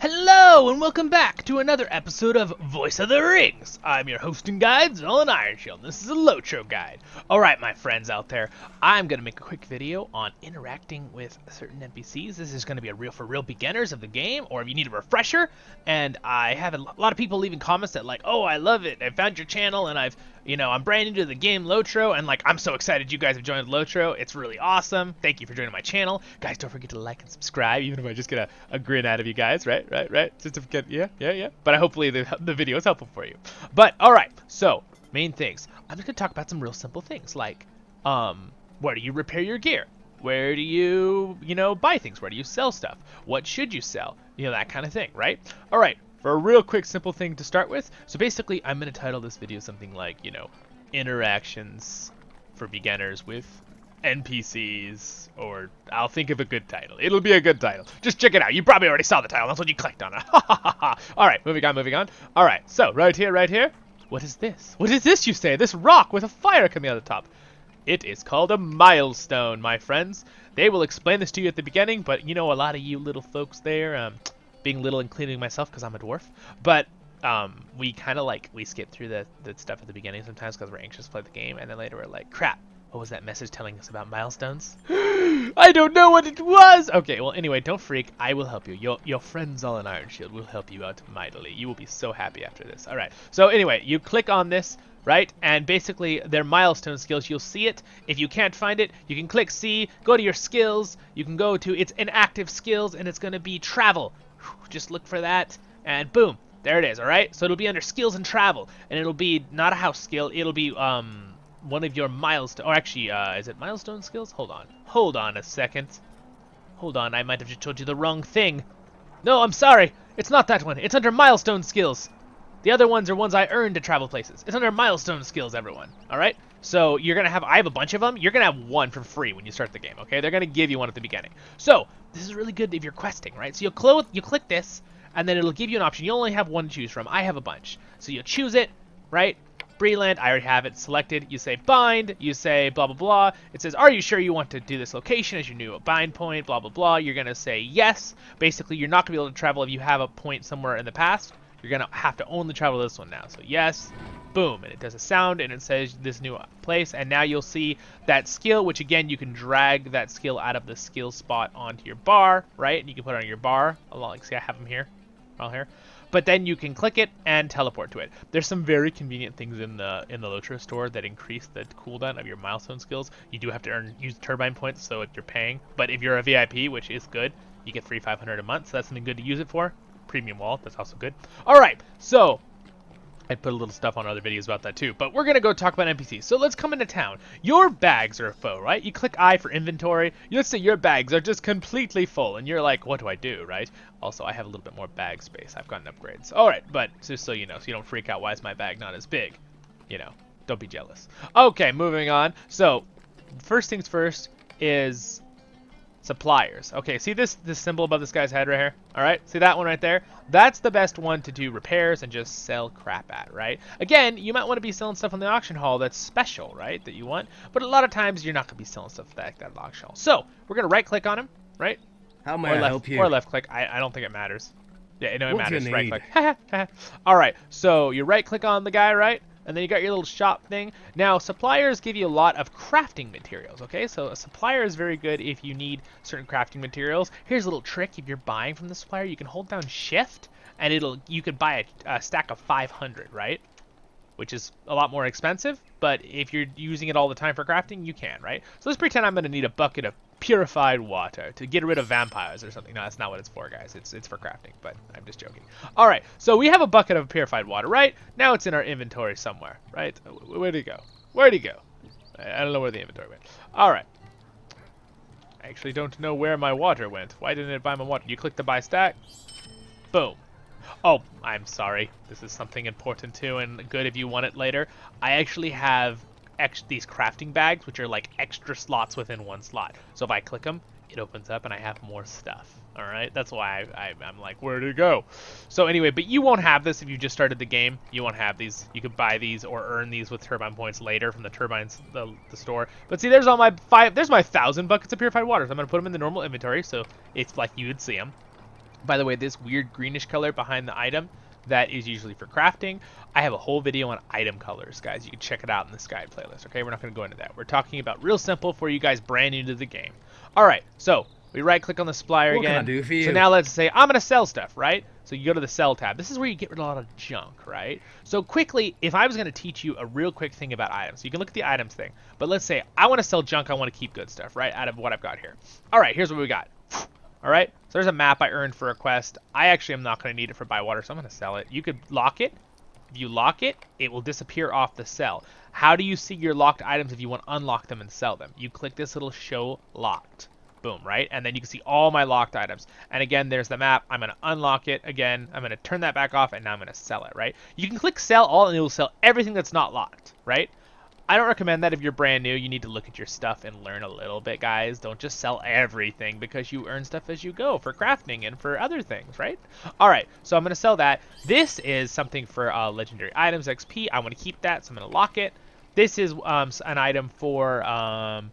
Hello and welcome back to another episode of Voice of the Rings. I'm your host and guide, Zollan Ironshield, and this is a LOTRO guide. Alright, my friends out there, I'm going to make a quick video on interacting with certain NPCs. This is going to be for real beginners of the game, or if you need a refresher. And I have a lot of people leaving comments that like, oh, I love it, I found your channel, and I'm brand new to the game LOTRO, and I'm so excited you guys have joined LOTRO. It's really awesome. Thank you for joining my channel. Guys, don't forget to like and subscribe, even if I just get a grin out of you guys, right? Just to get, yeah. But hopefully the video is helpful for you. But, alright, so, main things. I'm just going to talk about some real simple things, like, where do you repair your gear? Where do you, buy things? Where do you sell stuff? What should you sell? That kind of thing, right? Alright. For a real quick, simple thing to start with, so basically I'm going to title this video something like, interactions for beginners with NPCs, or I'll think of a good title. It'll be a good title. Just check it out. You probably already saw the title. That's what you clicked on it. Alright, moving on. Alright, so right here. What is this? What is this, you say? This rock with a fire coming out of the top. It is called a milestone, my friends. They will explain this to you at the beginning, but a lot of you little folks there, being little, including myself because I'm a dwarf, but we kind of we skip through the stuff at the beginning sometimes because we're anxious to play the game, and then later we're like, crap, what was that message telling us about milestones? I don't know what it was! Okay, well, anyway, don't freak. I will help you. Your friend Zollan Ironshield will help you out mightily. You will be so happy after this. Alright, so anyway, you click on this, right? And basically, their milestone skills, you'll see it. If you can't find it, you can click C, go to your skills, you can go to its inactive skills, and it's going to be travel. Just look for that, and boom, there it is. Alright, so it'll be under skills and travel, and it'll be not a house skill, it'll be one of your milestone, or actually, is it milestone skills? Hold on a second. Hold on, I might have just told you the wrong thing. No, I'm sorry, it's not that one. It's under milestone skills. The other ones are ones I earned to travel places. It's under milestone skills, everyone. Alright? So you're going to have, I have a bunch of them. You're going to have one for free when you start the game, okay? They're going to give you one at the beginning. So this is really good if you're questing, right? So you click this, and then it'll give you an option. You only have one to choose from. I have a bunch. So you choose it, right? Breland, I already have it selected. You say bind, you say blah, blah, blah. It says, are you sure you want to do this location as your new bind point, blah, blah, blah. You're going to say yes. Basically, you're not going to be able to travel if you have a point somewhere in the past. You're going to have to only travel this one now. So yes, boom, and it does a sound, and it says this new place, and now you'll see that skill, which again, you can drag that skill out of the skill spot onto your bar, right? And you can put it on your bar, along, see I have them here, all here. But then you can click it and teleport to it. There's some very convenient things in the LOTRO store that increase the cooldown of your milestone skills. You do have to use turbine points, so if you're paying, but if you're a VIP, which is good, you get free 500 a month, so that's something good to use it for. Premium wallet, that's also good. Alright, so I put a little stuff on other videos about that too, but we're gonna go talk about NPCs. So let's come into town. Your bags are full, right? You click I for inventory. Let's say your bags are just completely full, and you're like, what do I do, right? Also, I have a little bit more bag space. I've gotten upgrades. Alright, but just so you know, so you don't freak out, why is my bag not as big? Don't be jealous. Okay, moving on. So, first things first is suppliers. Okay, see this symbol above this guy's head right here? Alright, see that one right there? That's the best one to do repairs and just sell crap at, right? Again, you might want to be selling stuff on the auction hall that's special, right? That you want. But a lot of times you're not going to be selling stuff like that at the auction hall. So, we're going to right click on him, right? How may I help you? Or left click. I don't think it matters. Yeah, no, it matters. Right click. Alright, so you right click on the guy, right? And then you got your little shop thing. Now, suppliers give you a lot of crafting materials, okay? So a supplier is very good if you need certain crafting materials. Here's a little trick. If you're buying from the supplier, you can hold down shift, and you could buy a stack of 500, right? Which is a lot more expensive, but if you're using it all the time for crafting, you can, right? So let's pretend I'm going to need a bucket of purified water to get rid of vampires or something. No, that's not what it's for, guys. It's for crafting, but I'm just joking. All right, so we have a bucket of purified water, right? Now it's in our inventory somewhere, right? Where'd it go? Where'd it go? I don't know where the inventory went. All right. I actually don't know where my water went. Why didn't it buy my water? You click the buy stack. Boom. Oh, I'm sorry. This is something important too, and good if you want it later. I actually have these crafting bags, which are like extra slots within one slot. So if I click them, it opens up and I have more stuff. All right, that's why I'm like, where'd it go? So anyway, but you won't have this if you just started the game. You won't have these. You could buy these or earn these with turbine points later from the turbines, the store. But see, there's all my there's my 1,000 buckets of purified water. So I'm gonna put them in the normal inventory, so it's like you would see them. By the way, this weird greenish color behind the item, that is usually for crafting. I have a whole video on item colors, guys. You can check it out in this guide playlist, okay? We're not going to go into that. We're talking about real simple for you guys brand new to the game. All right, so we right-click on the supplier again. What can I do for you? So now let's say I'm going to sell stuff, right? So you go to the sell tab. This is where you get rid of a lot of junk, right? So quickly, if I was going to teach you a real quick thing about items, you can look at the items thing. But let's say I want to sell junk, I want to keep good stuff, right? Out of what I've got here. All right, here's what we got. All right, so there's a map I earned for a quest. I actually am not going to need it for Bywater, so I'm going to sell it. You could lock it. If you lock it, it will disappear off the sell. How do you see your locked items if you want to unlock them and sell them? You click this little show locked. Boom, right? And then you can see all my locked items. And again, there's the map. I'm going to unlock it again. I'm going to turn that back off, and now I'm going to sell it, right? You can click sell all, and it will sell everything that's not locked, right? I don't recommend that if you're brand new. You need to look at your stuff and learn a little bit, guys. Don't just sell everything because you earn stuff as you go for crafting and for other things, right? All right, so I'm going to sell that. This is something for legendary items, XP. I want to keep that, so I'm going to lock it. This is an item for...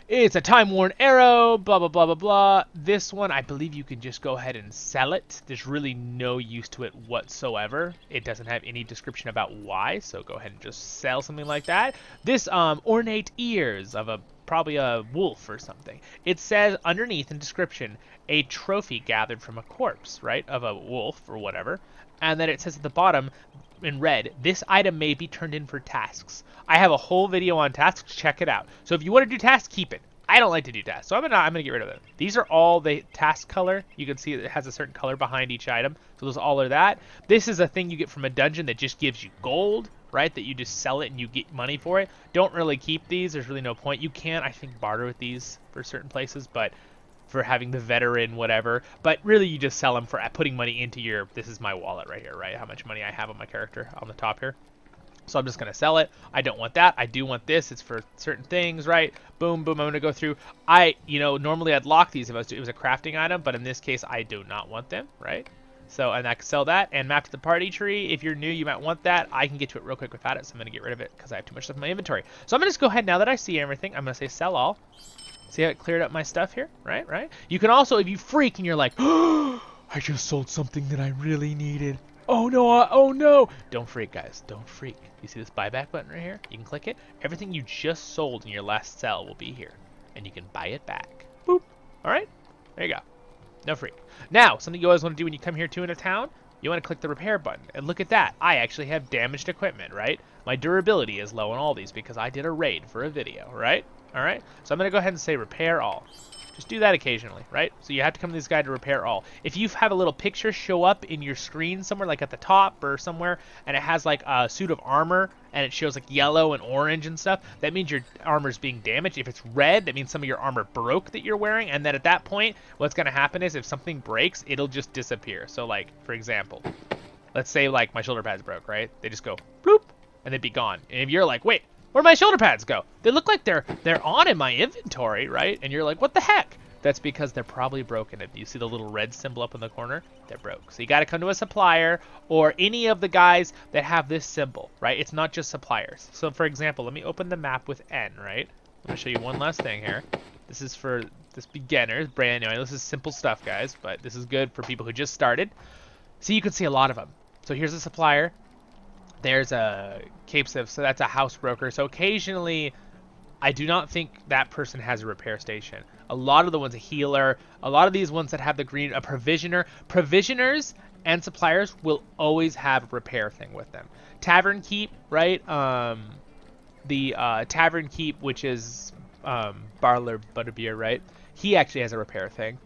it's a time-worn arrow, blah, blah, blah, blah, blah. This one, I believe you can just go ahead and sell it. There's really no use to it whatsoever. It doesn't have any description about why, so go ahead and just sell something like that. This ornate ears of probably a wolf or something. It says underneath in description, a trophy gathered from a corpse, right, of a wolf or whatever. And then it says at the bottom, in red, this item may be turned in for tasks. I have a whole video on tasks. Check it out. So if you want to do tasks, keep it. I don't like to do tasks, so I'm gonna get rid of them. These are all the task color. You can see it has a certain color behind each item. So those all are that. This is a thing you get from a dungeon that just gives you gold, right? That you just sell it and you get money for it. Don't really keep these. There's really no point. You can, I think, barter with these for certain places, but for having the veteran whatever, but really you just sell them for putting money into your, this is my wallet right here, right? How much money I have on my character on the top here. So I'm just going to sell it. I don't want that. I do want this. It's for certain things, right? Boom, boom. I'm going to go through. Normally I'd lock these if it was a crafting item, but in this case I do not want them, right? So, and I can sell that and map to the party tree. If you're new, you might want that. I can get to it real quick without it, so I'm going to get rid of it because I have too much stuff in my inventory. So I'm going to just go ahead, now that I see everything, I'm going to say sell all. See how it cleared up my stuff here? Right? You can also, if you freak and you're like, oh, I just sold something that I really needed. Oh no. Don't freak, guys. Don't freak. You see this buyback button right here? You can click it. Everything you just sold in your last sell will be here. And you can buy it back. Boop. All right? There you go. No freak. Now, something you always want to do when you come here to in a town, you want to click the repair button. And look at that. I actually have damaged equipment, right? My durability is low on all these because I did a raid for a video, right? All right, so I'm going to go ahead and say repair all. Just do that occasionally, right? So you have to come to this guide to repair all. If you have a little picture show up in your screen somewhere, like at the top or somewhere, and it has like a suit of armor, and it shows like yellow and orange and stuff, that means your armor's being damaged. If it's red, that means some of your armor broke that you're wearing, and then at that point, what's going to happen is if something breaks, it'll just disappear. So like, for example, let's say like my shoulder pads broke, right? They just go bloop, and they'd be gone. And if you're like, wait, where'd my shoulder pads go? They look like they're on in my inventory, right? And you're like, what the heck? That's because they're probably broken. If you see the little red symbol up in the corner, they're broke. So you got to come to a supplier or any of the guys that have this symbol, right? It's not just suppliers. So for example, let me open the map with N, right? I'm going to show you one last thing here. This is for this beginner, brand new. This is simple stuff, guys, but this is good for people who just started. So you can see a lot of them. So here's a supplier. There's a Cape Civ, so that's a house broker. So occasionally, I do not think that person has a repair station. A lot of the ones, a healer, a lot of these ones that have the green, a provisioner. Provisioners and suppliers will always have a repair thing with them. Tavern Keep, right? The Tavern Keep, which is Barler Butterbeer, right? He actually has a repair thing.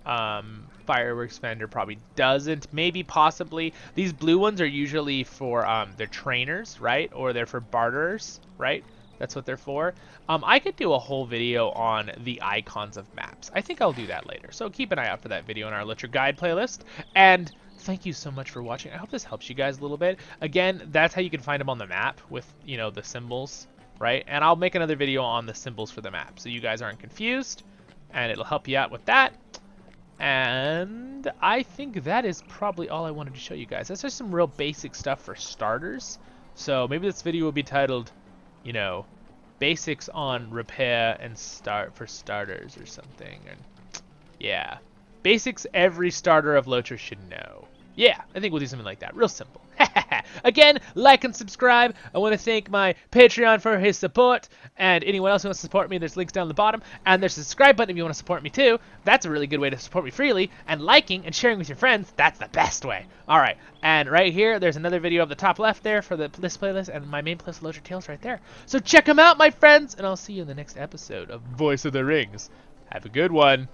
Fireworks vendor probably doesn't. Maybe, possibly. These blue ones are usually for their trainers, right? Or they're for barterers, right? That's what they're for. I could do a whole video on the icons of maps. I think I'll do that later. So keep an eye out for that video in our LOTRO guide playlist. And thank you so much for watching. I hope this helps you guys a little bit. Again, that's how you can find them on the map with, you know, the symbols, right? And I'll make another video on the symbols for the map so you guys aren't confused. And it'll help you out with that. And I think that is probably all I wanted to show you guys. That's just some real basic stuff for starters. So maybe this video will be titled, you know, basics on repair and start for starters or something. And yeah, Basics every starter of LOTRO should know. Yeah, I think we'll do something like that. Real simple. Again, like and subscribe. I want to thank my Patreon for his support, and anyone else who wants to support me, there's links down the bottom, and there's a subscribe button if you want to support me too. That's a really good way to support me freely, and liking and sharing with your friends, that's the best way. Alright, and right here, there's another video up the top left there for this playlist, and my main playlist, LOTRO Tales, right there. So check them out, my friends, and I'll see you in the next episode of Voice of the Rings. Have a good one.